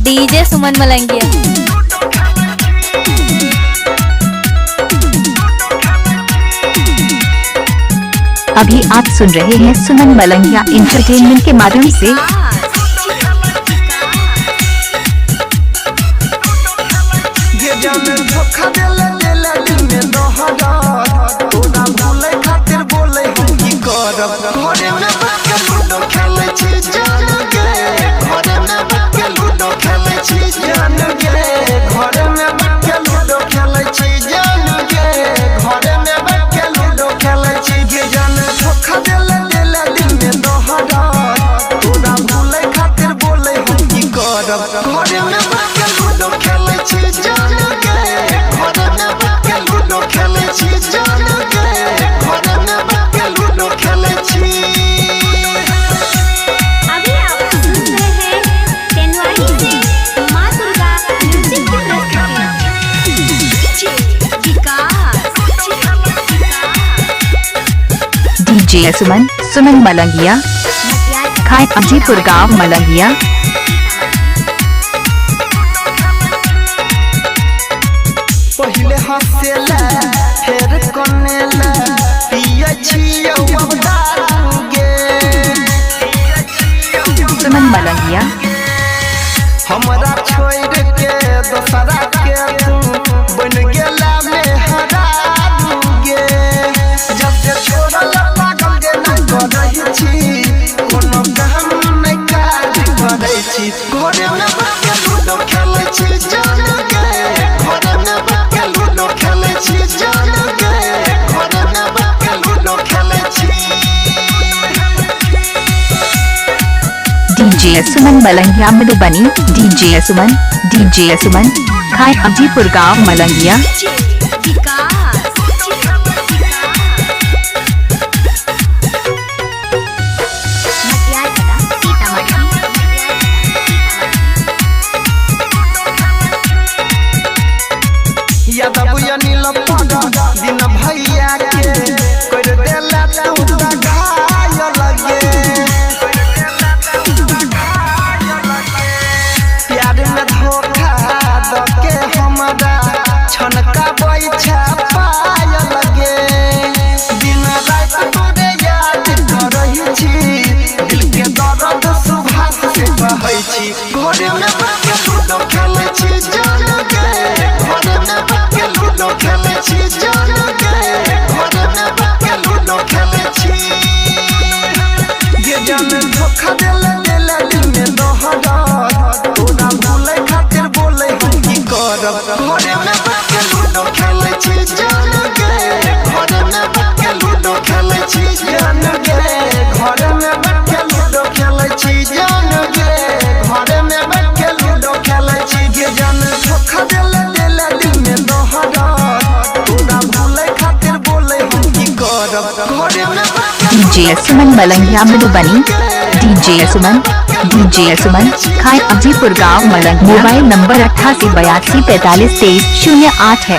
DJ सुमन मलंगिया। अभी आप सुन रहे हैं सुमन मलंगिया एंटरटेनमेंट के माध्यम से। डीजे सुमन मलंगिया खाए अजीपुर गांव मलंगिया। पहले हंसेला फिर कनेला पिया छियो अब दारूगे। सुमन मलंगिया हमरा छोड़ के दोसरा के तू बन गेला में हरा दूगे। जब से छोड़ल पागल के न करई छी कोनो काम नहीं काज करई छी। घरे में बैठ लूडो खेलै छी जान के। घरे में बैठ लूडो खेलै छी जान के। घरे में बैठ लूडो खेलै छी। डीजे सुमन मलंगिया मधुबनी। डीजे सुमन खाए अजीपुर गांव मलंगिया। दिन भैया के कर देला तू घायल लगे। प्यार में धोखा दके हमरा छनका बैठा पायल लगे। दिन रात तोरे याद करही छी दिल के दर्द सुभा से कहै छी। घरे में बैठ लूडो खेलै छी जान के। घरे में बैठ लूडो खेलै छी जान के। घरे में बैठ लूडो खेलै छी। ये जान धोखा देला दिल में दोहरा तोरा भूले खातिर बोले हम की करब। घरे में बैठ लूडो खेलै छी जान के। घरे में बैठ लूडो खेलै छी जान के। घरे में बैठ लूडो खेलै छी जान के। घरे में बैठ लूडो खेलै छी। ये जान धोखा देला दिल में दोहरा तोरा भूले खातिर बोले हम की करब। घरे में डीजे सुमन मलंगिया मधुबनी। डीजे सुमन खाए अजीपुर गांव मलंगिया। मोबाइल नंबर 88 82 43 23 08 है।